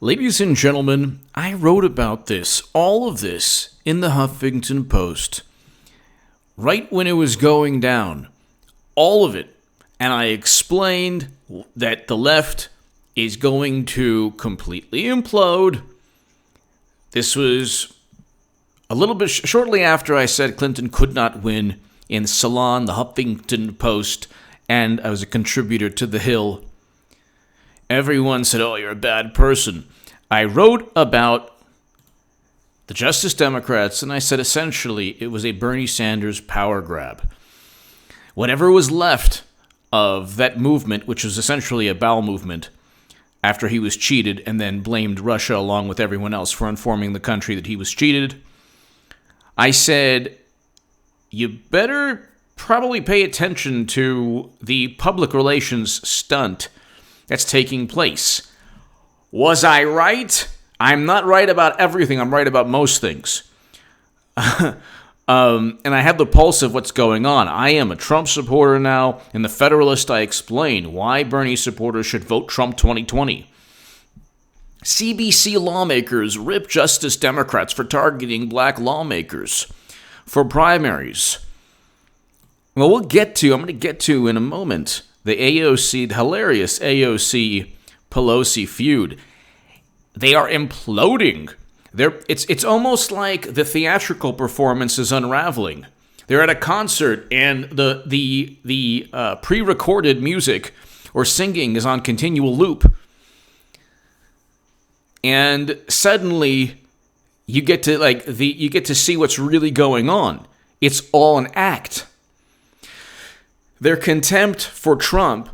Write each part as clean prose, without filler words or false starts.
Ladies and gentlemen, I wrote about this, all of this, in the Huffington Post, right when it was going down. All of it. And I explained that the left is going to completely implode. This was a little bit shortly after I said Clinton could not win in Salon, the Huffington Post, and I was a contributor to The Hill. Everyone said, "Oh, you're a bad person." I wrote about the Justice Democrats, and I said essentially it was a Bernie Sanders power grab. Whatever was left of that movement, which was essentially a bowel movement, after he was cheated and then blamed Russia along with everyone else for informing the country that he was cheated, I said, you better probably pay attention to the public relations stunt that's taking place. Was I right? I'm not right about everything. I'm right about most things. And I have the pulse of what's going on. I am a Trump supporter now. In The Federalist, I explain why Bernie supporters should vote Trump 2020. CBC lawmakers rip Justice Democrats for targeting black lawmakers for primaries. Well, I'm going to get to in a moment, the hilarious AOC Pelosi feud. They are imploding. It's almost like the theatrical performance is unraveling. They're at a concert and the pre-recorded music or singing is on continual loop. And suddenly you get to see what's really going on. It's all an act. Their contempt for Trump,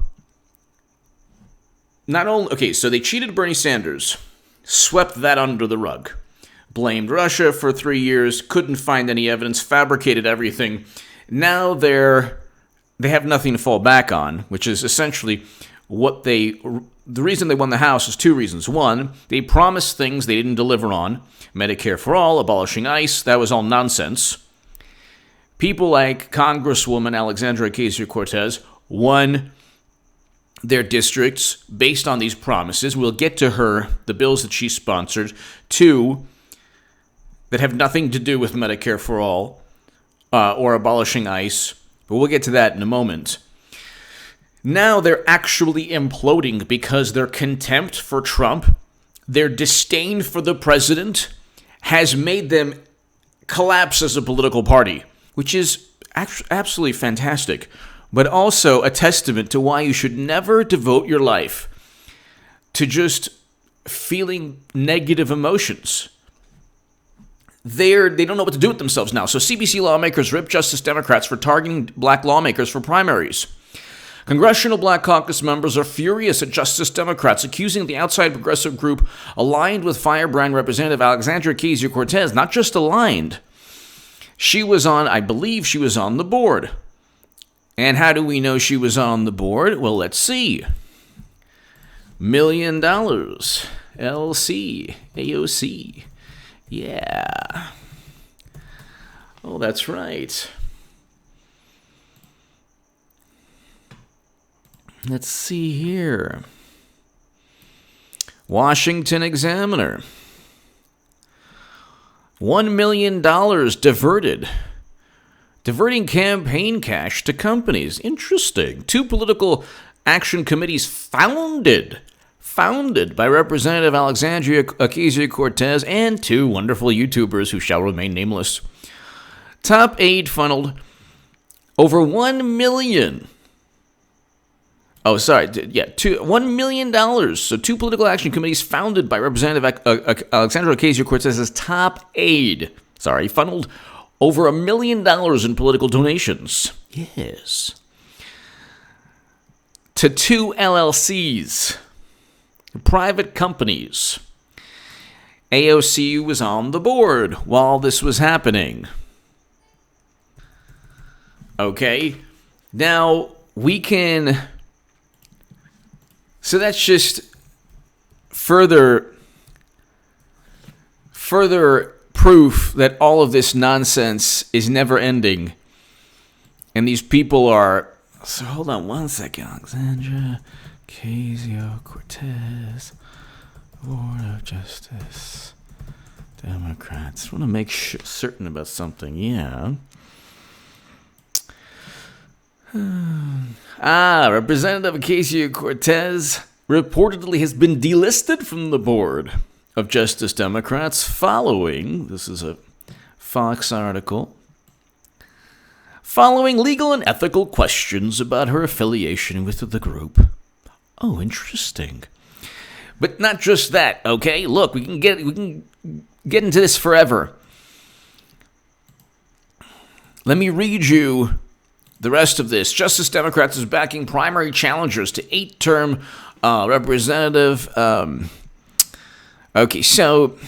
so they cheated Bernie Sanders, swept that under the rug, blamed Russia for 3 years, couldn't find any evidence, fabricated everything. Now they have nothing to fall back on, which is essentially the reason they won the House is two reasons. One, they promised things they didn't deliver on. Medicare for all, abolishing ICE, that was all nonsense. People like Congresswoman Alexandria Ocasio-Cortez won their districts based on these promises. We'll get to the bills that she sponsored. Two, that have nothing to do with Medicare for all or abolishing ICE. But we'll get to that in a moment. Now they're actually imploding because their contempt for Trump, their disdain for the president, has made them collapse as a political party, which is absolutely fantastic, but also a testament to why you should never devote your life to just feeling negative emotions. They don't know what to do with themselves now. So CBC lawmakers rip Justice Democrats for targeting black lawmakers for primaries. Congressional Black Caucus members are furious at Justice Democrats, accusing the outside progressive group aligned with Firebrand Representative Alexandria Ocasio-Cortez, not just aligned. I believe she was on the board. And how do we know she was on the board? Well, let's see. $1 million. LC. AOC. Yeah. Oh, that's right. Let's see here. Washington Examiner. $1 million diverted. Diverting campaign cash to companies. Interesting. 2 political action committees founded by Representative Alexandria Ocasio-Cortez and 2 wonderful YouTubers who shall remain nameless. Top aid funneled over $1 million. Oh, sorry. Yeah, $1 million. So 2 political action committees founded by Representative Alexandria Ocasio-Cortez's top aide. Funneled over $1 million in political donations. Yes. To 2 LLCs. Private companies. AOC was on the board while this was happening. Okay. Now, we can... So that's just further proof that all of this nonsense is never ending. And these people are... So hold on one second. Alexandria Ocasio-Cortez Board of Justice. Democrats. Want to make certain about something, yeah. Representative Ocasio-Cortez reportedly has been delisted from the Board of Justice Democrats following, this is a Fox article, following legal and ethical questions about her affiliation with the group. Oh, interesting. But not just that, okay? Look, we can get into this forever. Let me read you the rest of this. Justice Democrats is backing primary challengers to 8-term representative. Okay, so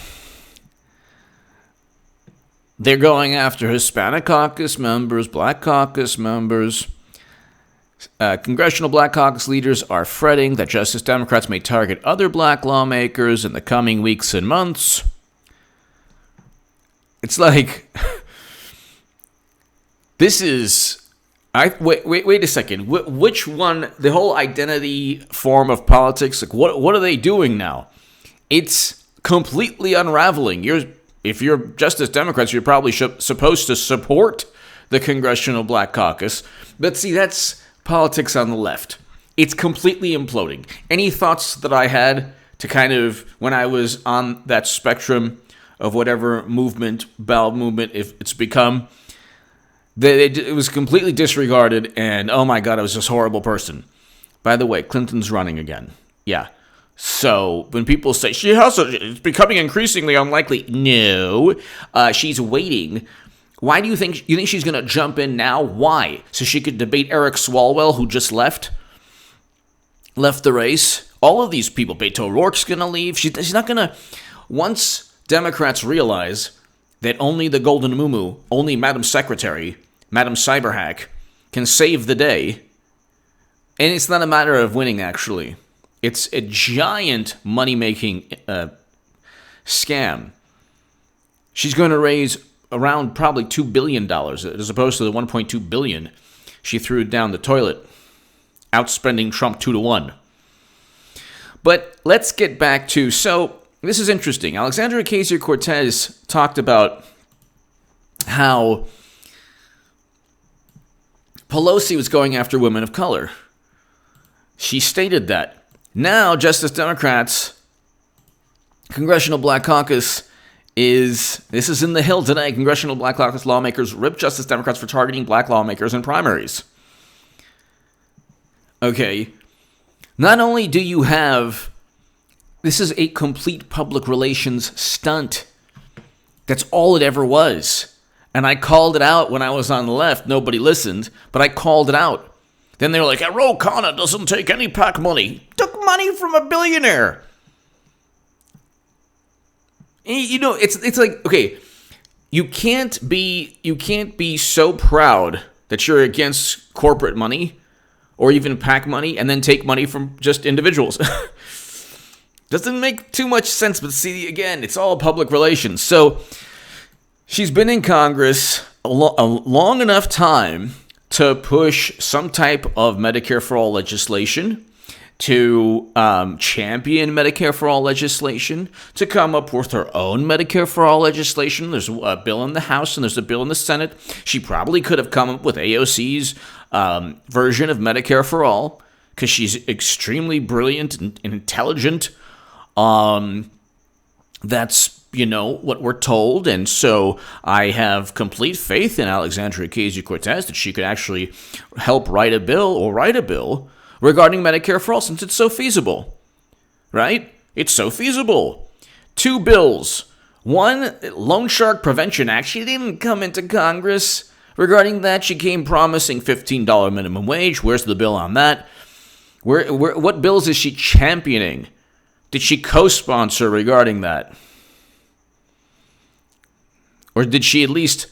they're going after Hispanic caucus members, Black caucus members. Congressional Black Caucus leaders are fretting that Justice Democrats may target other black lawmakers in the coming weeks and months. It's like, this is, wait a second. Which one, the whole identity form of politics, like what are they doing now? It's completely unraveling. If you're Justice Democrats, you're probably supposed to support the Congressional Black Caucus. But see, that's politics on the left. It's completely imploding. Any thoughts that I had to kind of, when I was on that spectrum of whatever movement, bowel movement, if it's become, it was completely disregarded, and oh my God, I was this horrible person. By the way, Clinton's running again. Yeah. So when people say, it's becoming increasingly unlikely, no, she's waiting. Why do you think she's going to jump in now? Why? So she could debate Eric Swalwell, who just left the race. All of these people. Beto O'Rourke's going to leave. She's not going to. Once Democrats realize that only the Golden Muumuu, only Madam Secretary, Madam Cyberhack, can save the day, and it's not a matter of winning, actually. It's a giant money-making scam. She's going to raise around probably $2 billion, as opposed to the $1.2 billion she threw down the toilet, outspending Trump 2-1. But let's get back to, so this is interesting. Alexandria Ocasio-Cortez talked about how Pelosi was going after women of color. She stated that. Now, Justice Democrats, Congressional Black Caucus this is in the Hill today. Congressional Black Caucus lawmakers rip Justice Democrats for targeting black lawmakers in primaries. Okay. Not only do you have, this is a complete public relations stunt. That's all it ever was. And I called it out when I was on the left. Nobody listened, but I called it out. Then they were like, Ro Khanna doesn't take any PAC money. Took money from a billionaire. You know, it's like, okay, you can't be so proud that you're against corporate money or even PAC money and then take money from just individuals. Doesn't make too much sense, but see, again, it's all public relations. So she's been in Congress a long enough time to push some type of Medicare for All legislation, to champion Medicare for All legislation, to come up with her own Medicare for All legislation. There's a bill in the House and there's a bill in the Senate. She probably could have come up with AOC's version of Medicare for All because she's extremely brilliant and intelligent. That's, what we're told. And so I have complete faith in Alexandria Ocasio-Cortez that she could actually help write a bill regarding Medicare for All, since it's so feasible, right? It's so feasible. 2 bills. One, Loan Shark Prevention Act. She didn't come into Congress regarding that. She came promising $15 minimum wage. Where's the bill on that? What bills is she championing? Did she co-sponsor regarding that? Or did she at least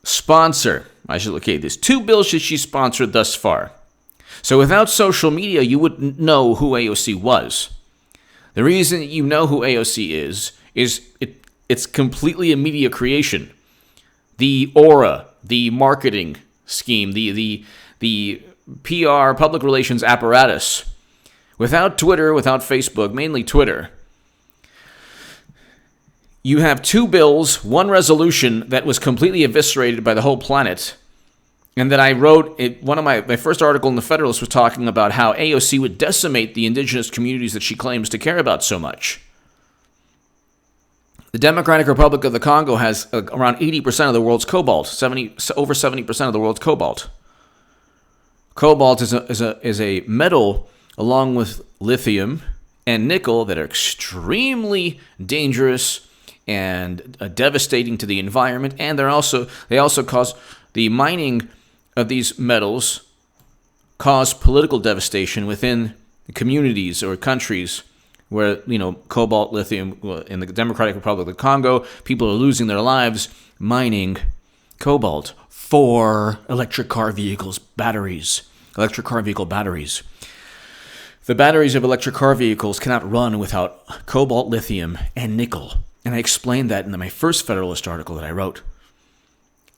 sponsor? There's 2 bills that she sponsored thus far. So without social media, you wouldn't know who AOC was. The reason you know who AOC is it's completely a media creation. The aura, the marketing scheme, the PR, public relations apparatus, without Twitter, without Facebook, mainly Twitter, you have two bills, one resolution that was completely eviscerated by the whole planet. And that I wrote, one of my first article in the Federalist was talking about how AOC would decimate the indigenous communities that she claims to care about so much. The Democratic Republic of the Congo has around 80% of the world's cobalt, over 70% of the world's cobalt. Cobalt is a metal along with lithium and nickel that are extremely dangerous and devastating to the environment, and they also cause the mining of these metals cause political devastation within communities or countries where, cobalt, lithium, in the Democratic Republic of the Congo, people are losing their lives mining cobalt for electric car vehicle batteries. The batteries of electric car vehicles cannot run without cobalt, lithium, and nickel. And I explained that in my first Federalist article that I wrote.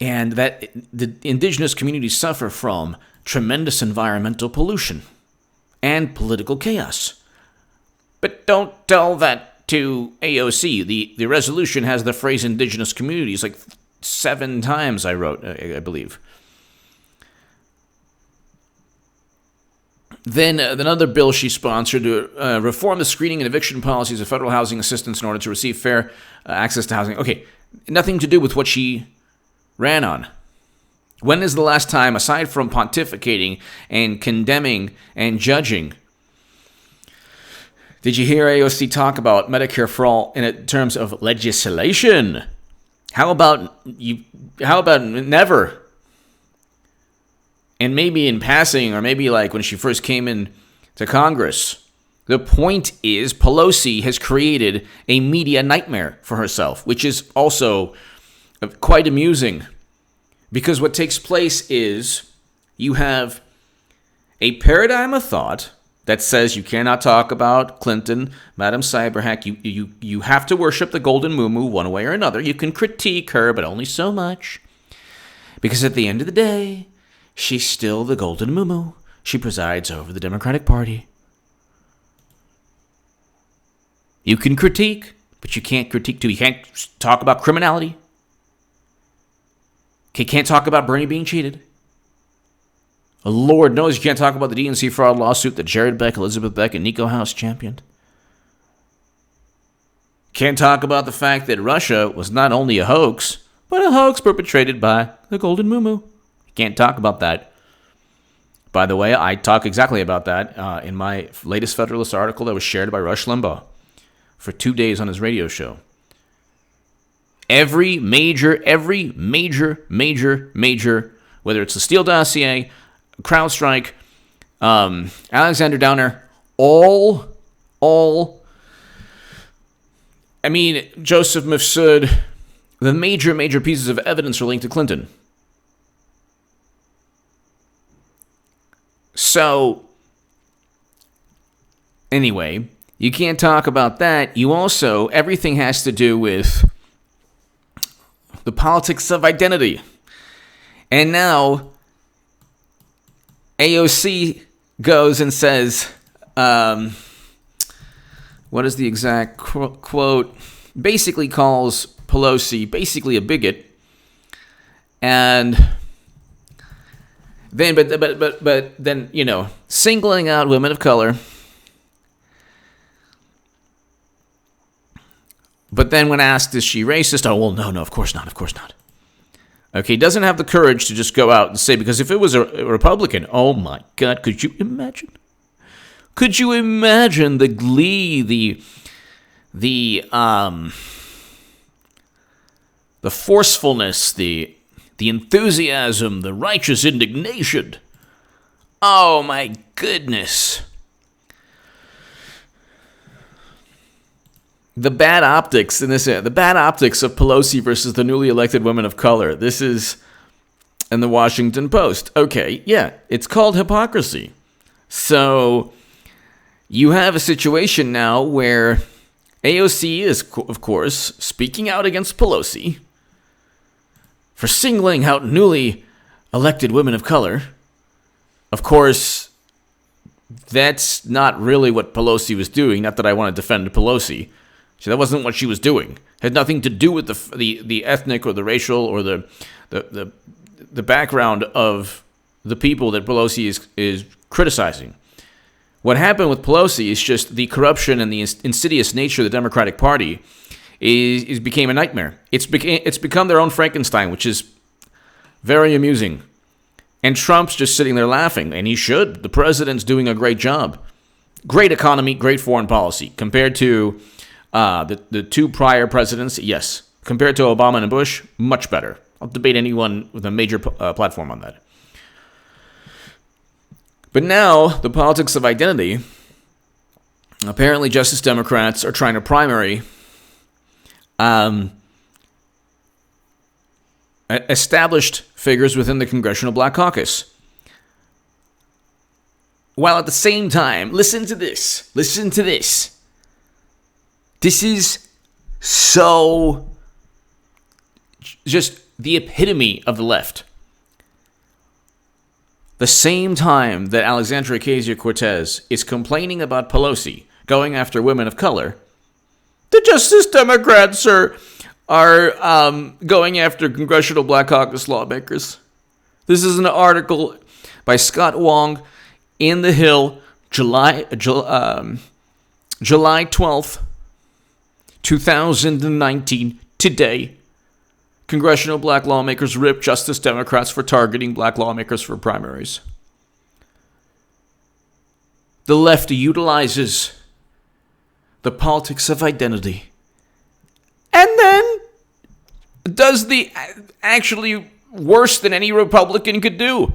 And that the indigenous communities suffer from tremendous environmental pollution and political chaos. But don't tell that to AOC. The resolution has the phrase indigenous communities like 7 times, I wrote, I believe. Then another bill she sponsored to reform the screening and eviction policies of federal housing assistance in order to receive fair access to housing. Okay, nothing to do with what she ran on. When is the last time, aside from pontificating and condemning and judging, did you hear AOC talk about Medicare for all in terms of legislation? How about never? And maybe in passing, or maybe like when she first came in to Congress. The point is, Pelosi has created a media nightmare for herself, which is also quite amusing. Because what takes place is you have a paradigm of thought that says you cannot talk about Clinton, Madam Cyberhack. You have to worship the golden muumuu one way or another. You can critique her, but only so much. Because at the end of the day, she's still the golden muumuu. She presides over the Democratic Party. You can critique, but you can't critique too. You can't talk about criminality. You can't talk about Bernie being cheated. Lord knows you can't talk about the DNC fraud lawsuit that Jared Beck, Elizabeth Beck, and Nico House championed. Can't talk about the fact that Russia was not only a hoax, but a hoax perpetrated by the golden muumuu. Can't talk about that. By the way, I talk exactly about that in my latest Federalist article that was shared by Rush Limbaugh for 2 days on his radio show. Every major, whether it's the Steele dossier, CrowdStrike, Alexander Downer, Joseph Mifsud, the major pieces of evidence are linked to Clinton. So, anyway, you can't talk about that. You also, everything has to do with the politics of identity. And now, AOC goes and says, what is the exact quote? Basically calls Pelosi basically a bigot. And then, but then, singling out women of color. But then when asked, is she racist? Oh, well, no, of course not. Okay, doesn't have the courage to just go out and say, because if it was a Republican, oh my God, could you imagine? Could you imagine the glee, the forcefulness, the enthusiasm, the righteous indignation? Oh my goodness. The bad optics of Pelosi versus the newly elected women of color. This is in the Washington Post. Okay, yeah, it's called hypocrisy. So you have a situation now where AOC is, of course, speaking out against Pelosi for singling out newly elected women of color. Of course, that's not really what Pelosi was doing. Not that I want to defend Pelosi. So that wasn't what she was doing. It had nothing to do with the ethnic or the racial or the background of the people that Pelosi is criticizing. What happened with Pelosi is just the corruption and the insidious nature of the Democratic Party is became a nightmare. It's become their own Frankenstein, which is very amusing. And Trump's just sitting there laughing, and he should. The president's doing a great job. Great economy, great foreign policy. Compared to the two prior presidents, yes. Compared to Obama and Bush, much better. I'll debate anyone with a major platform on that. But now, the politics of identity, apparently Justice Democrats are trying to primary established figures within the Congressional Black Caucus. While at the same time, listen to this. This is so just the epitome of the left. The same time that Alexandria Ocasio-Cortez is complaining about Pelosi going after women of color, the Justice Democrats are going after Congressional Black Caucus lawmakers. This is an article by Scott Wong in The Hill, July 12th, 2019, today. Congressional black lawmakers rip Justice Democrats for targeting black lawmakers for primaries. The left utilizes the politics of identity and then does the actually worse than any Republican could do.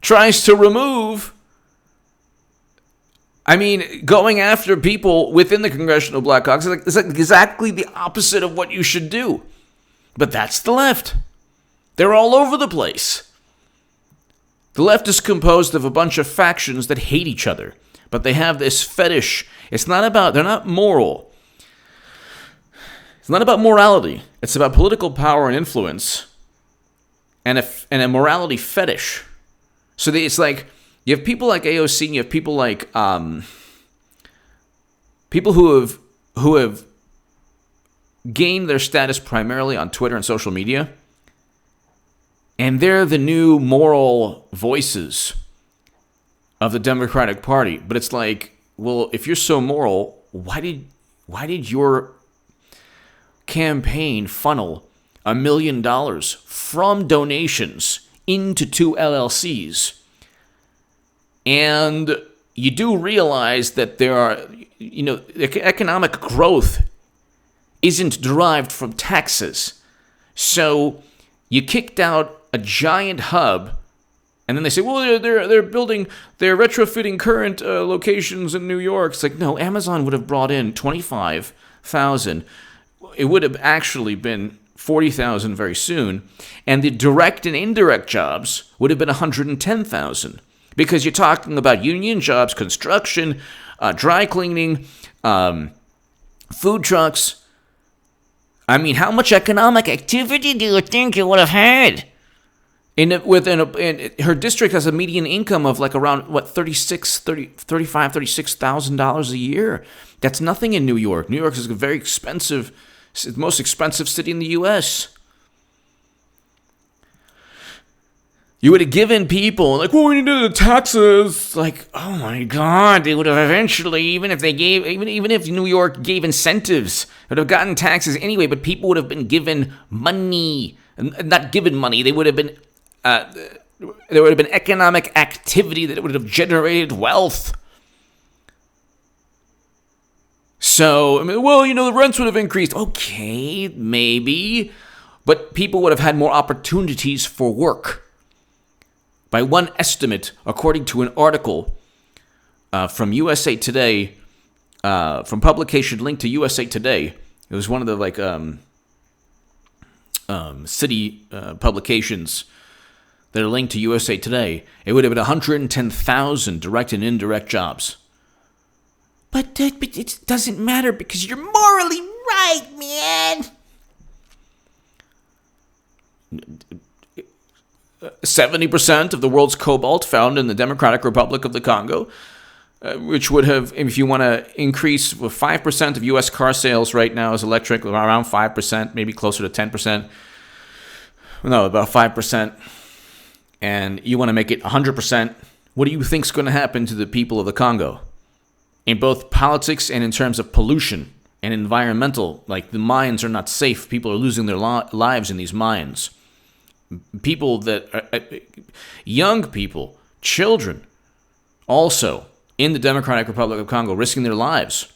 Tries to remove, going after people within the Congressional Black Caucus is like exactly the opposite of what you should do. But that's the left. They're all over the place. The left is composed of a bunch of factions that hate each other, but they have this fetish. They're not moral. It's not about morality. It's about political power and influence and a morality fetish. So it's like you have people like AOC and you have people like people who have gained their status primarily on Twitter and social media, and they're the new moral voices of the Democratic Party. But it's like, well, if you're so moral, why did your campaign funnel $1 million from donations into 2 LLCs? And you do realize that there are, economic growth isn't derived from taxes. So you kicked out a giant hub, and then they say, well, they're retrofitting current locations in New York. It's like, no, Amazon would have brought in 25,000. It would have actually been 40,000 very soon, and the direct and indirect jobs would have been 110,000, because you're talking about union jobs, construction, dry cleaning, food trucks. How much economic activity do you think you would have had? Her district has a median income of like around $36,000 a year. That's nothing in New York. New York is a very expensive, the most expensive city in the U.S. You would have given people, like, well, we need to do the taxes. Like, oh my God, they would have eventually, even if New York gave incentives, would have gotten taxes anyway, but people would have been given money. Not given money, they would have been, there would have been economic activity that would have generated wealth. So, the rents would have increased. Okay, maybe. But people would have had more opportunities for work. By one estimate, according to an article from USA Today, from publication linked to USA Today, it was one of the city publications that are linked to USA Today. It would have been 110,000 direct and indirect jobs. But it doesn't matter because you're morally right, man. 70% of the world's cobalt found in the Democratic Republic of the Congo, which would have, if you want to increase 5% of U.S. car sales right now is electric, around 5%, maybe closer to 10%. No, about 5%. And you want to make it 100%. What do you think is going to happen to the people of the Congo? In both politics and in terms of pollution and environmental, like the mines are not safe. People are losing their lives in these mines. People that are, young people, children, also in the Democratic Republic of Congo, risking their lives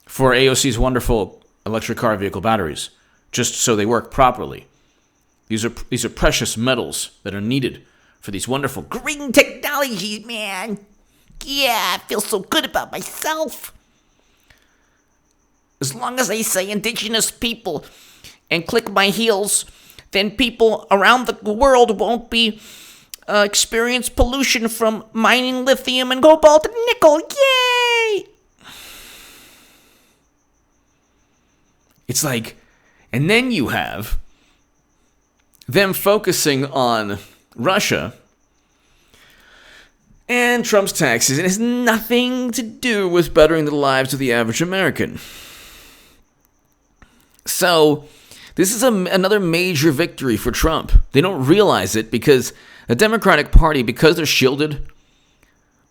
for AOC's wonderful electric car vehicle batteries, just so they work properly. These are precious metals that are needed for these wonderful green technologies, man. Yeah, I feel so good about myself. As long as I say indigenous people and click my heels, then people around the world won't be experience pollution from mining lithium and cobalt and nickel. Yay! It's like, and then you have them focusing on Russia and Trump's taxes. It has nothing to do with bettering the lives of the average American. So this is another major victory for Trump. They don't realize it because the Democratic Party, because they're shielded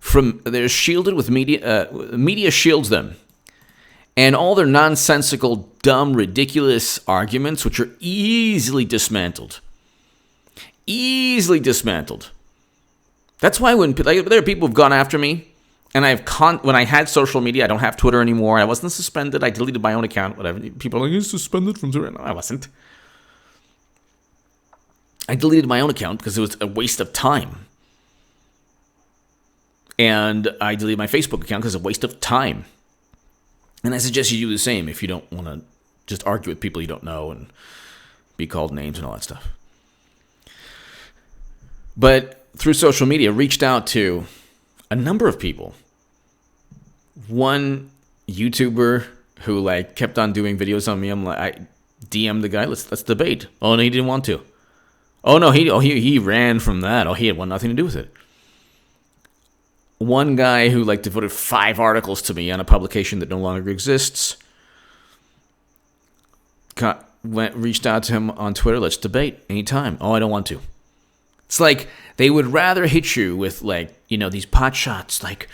with media. Media shields them, and all their nonsensical, dumb, ridiculous arguments, which are easily dismantled. That's why when there are people who've gone after me, and when I had social media, I don't have Twitter anymore. I wasn't suspended. I deleted my own account. Whatever. People are like, "You're suspended from Twitter." No, I wasn't. I deleted my own account because it was a waste of time. And I deleted my Facebook account because it's a waste of time. And I suggest you do the same if you don't want to just argue with people you don't know and be called names and all that stuff. But through social media, reached out to a number of people. One YouTuber who kept on doing videos on me. I DM'd the guy. Let's debate. Oh no, he didn't want to. Oh no, he ran from that. Oh, he had nothing to do with it. One guy who devoted 5 articles to me on a publication that no longer exists. Reached out to him on Twitter. Let's debate anytime. Oh, I don't want to. It's like they would rather hit you with these pot shots, and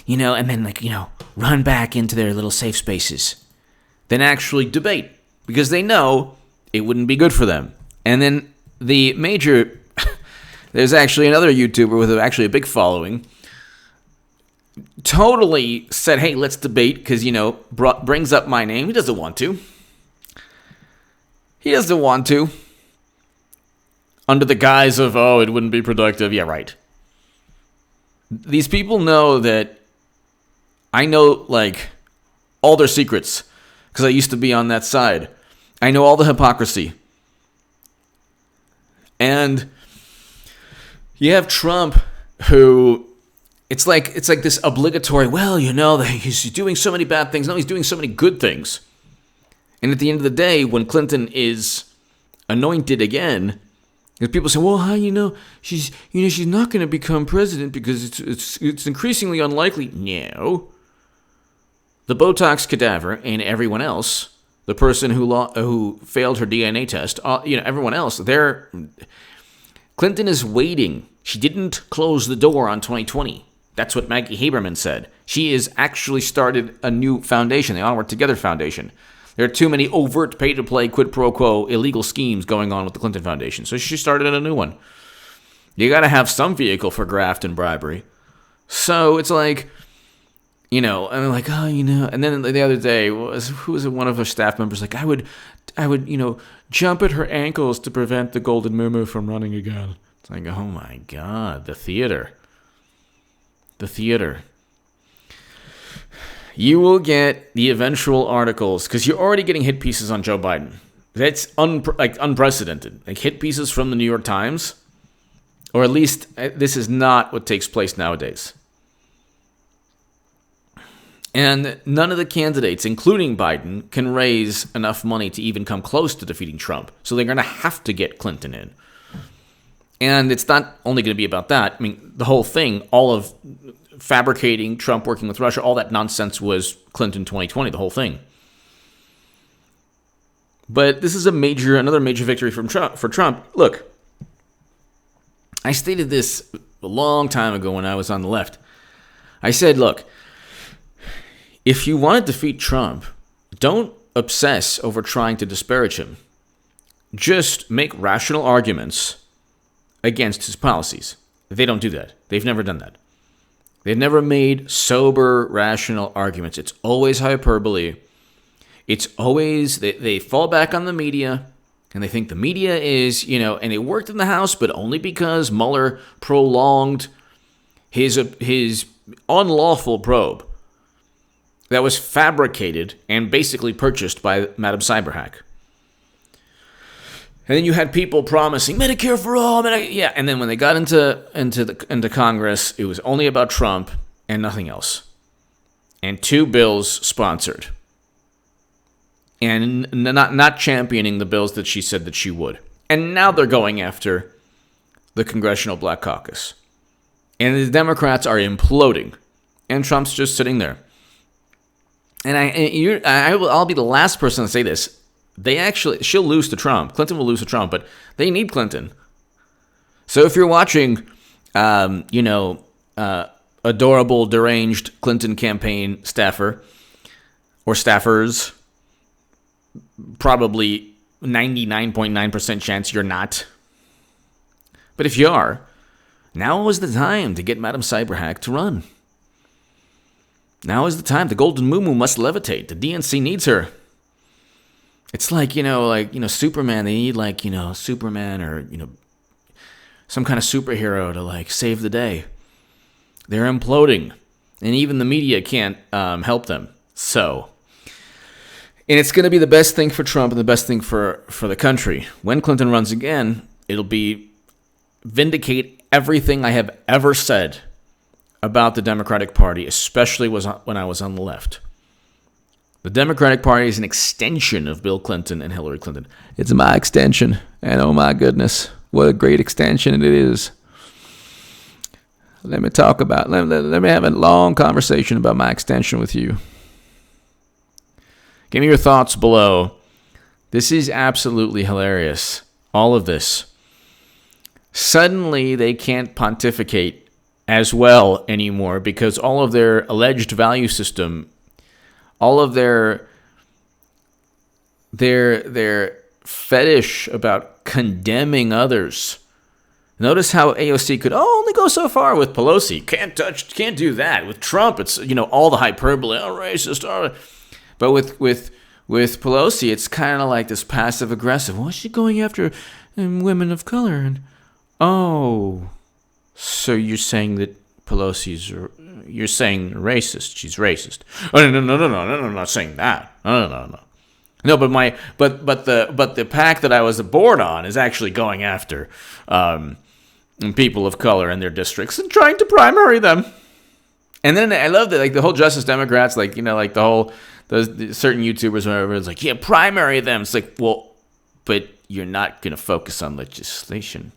then run back into their little safe spaces than actually debate because they know it wouldn't be good for them. And then there's actually another YouTuber with actually a big following, totally said, hey, let's debate because, brings up my name. He doesn't want to. Under the guise of, it wouldn't be productive. Yeah, right. These people know that I know, all their secrets because I used to be on that side. I know all the hypocrisy. And you have Trump who, it's like this obligatory, he's doing so many bad things. No, he's doing so many good things. And at the end of the day, when Clinton is anointed again, people say, well, how she's not going to become president because it's increasingly unlikely. No. The Botox cadaver and everyone else, the person who failed her DNA test, everyone else, Clinton is waiting. She didn't close the door on 2020. That's what Maggie Haberman said. She has actually started a new foundation, the Onward Together Foundation. There are too many overt pay-to-play, quid pro quo, illegal schemes going on with the Clinton Foundation. So she started a new one. You got to have some vehicle for graft and bribery. So it's and I'm like, and then the other day, who was it? One of her staff members, I would, jump at her ankles to prevent the golden moo from running again. It's like, oh my God, the theater. You will get the eventual articles, because you're already getting hit pieces on Joe Biden. That's unprecedented. Hit pieces from the New York Times, or at least this is not what takes place nowadays. And none of the candidates, including Biden, can raise enough money to even come close to defeating Trump. So they're going to have to get Clinton in. And it's not only going to be about that. I mean, the whole thing, all of fabricating Trump working with Russia, all that nonsense was Clinton 2020, the whole thing. But this is another major victory for Trump. Look, I stated this a long time ago when I was on the left. I said, look, if you want to defeat Trump, don't obsess over trying to disparage him. Just make rational arguments against his policies. They don't do that. They've never done that. They've never made sober, rational arguments. It's always hyperbole. It's always, they fall back on the media, and they think the media is, and it worked in the House, but only because Mueller prolonged his unlawful probe that was fabricated and basically purchased by Madam Cyberhack. And then you had people promising Medicare for all, and then when they got into Congress, it was only about Trump and nothing else. And 2 bills sponsored. And not championing the bills that she said that she would. And now they're going after the Congressional Black Caucus. And the Democrats are imploding. And Trump's just sitting there. And I'll be the last person to say this. She'll lose to Trump. Clinton will lose to Trump, but they need Clinton. So if you're watching, adorable, deranged Clinton campaign staffer or staffers, probably 99.9% chance you're not. But if you are, now is the time to get Madam Cyberhack to run. Now is the time. The golden moo must levitate. The DNC needs her. It's like, Superman. They need Superman or, some kind of superhero to save the day. They're imploding. And even the media can't help them. And it's going to be the best thing for Trump and the best thing for the country. When Clinton runs again, it'll be vindicate everything I have ever said about the Democratic Party, especially when I was on the left. The Democratic Party is an extension of Bill Clinton and Hillary Clinton. It's my extension, and oh my goodness, what a great extension it is. Let me have a long conversation about my extension with you. Give me your thoughts below. This is absolutely hilarious. All of this. Suddenly, they can't pontificate as well anymore because all of their alleged value system, all of their fetish about condemning others. Notice how AOC could only go so far with Pelosi. Can't do that. With Trump, it's all the hyperbole, racist, But with Pelosi, it's kind of like this passive aggressive. Why is she going after women of color? And so you're saying that you're saying racist? She's racist? Oh no! I'm not saying that. No. No, but the pack that I was aboard on is actually going after people of color in their districts and trying to primary them. And then I love that, the whole Justice Democrats, the certain YouTubers, whatever, it's like, yeah, primary them. It's like, well, but you're not going to focus on legislation.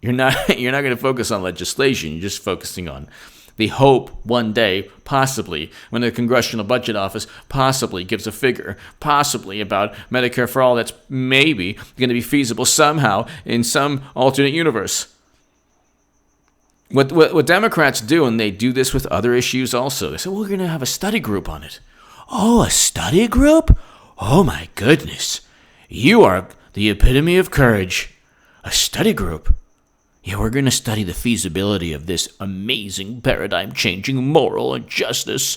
You're not going to focus on legislation. You're just focusing on the hope one day, possibly, when the Congressional Budget Office possibly gives a figure, possibly about Medicare for all that's maybe going to be feasible somehow in some alternate universe. What Democrats do, and they do this with other issues also, they say, well, we're going to have a study group on it. Oh, a study group? Oh, my goodness. You are the epitome of courage. A study group. Yeah, we're going to study the feasibility of this amazing paradigm-changing moral and justice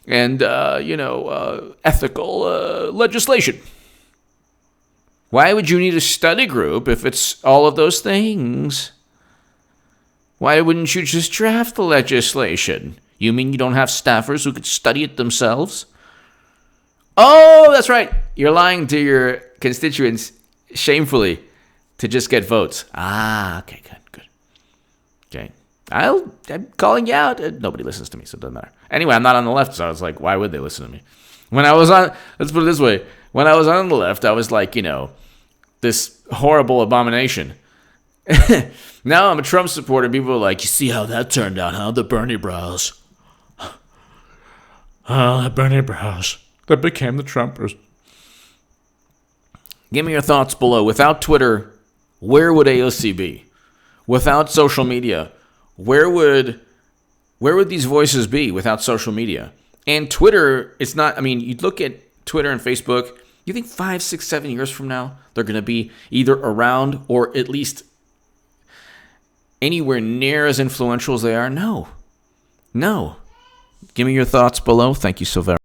and, ethical legislation. Why would you need a study group if it's all of those things? Why wouldn't you just draft the legislation? You mean you don't have staffers who could study it themselves? Oh, that's right. You're lying to your constituents shamefully to just get votes. Okay, good. Okay. I'm calling you out. Nobody listens to me, so it doesn't matter. Anyway, I'm not on the left, so I was like, why would they listen to me? Let's put it this way. When I was on the left, I was like, this horrible abomination. Now I'm a Trump supporter. People are like, you see how that turned out, huh? The Bernie bros. The Bernie bros that became the Trumpers. Give me your thoughts below. Without Twitter, where would AOC be? Without social media, where would these voices be without social media? And Twitter, it's not, I mean, you look at Twitter and Facebook, you think 5, 6, 7 years from now, they're going to be either around or at least anywhere near as influential as they are? No. Give me your thoughts below. Thank you so very much.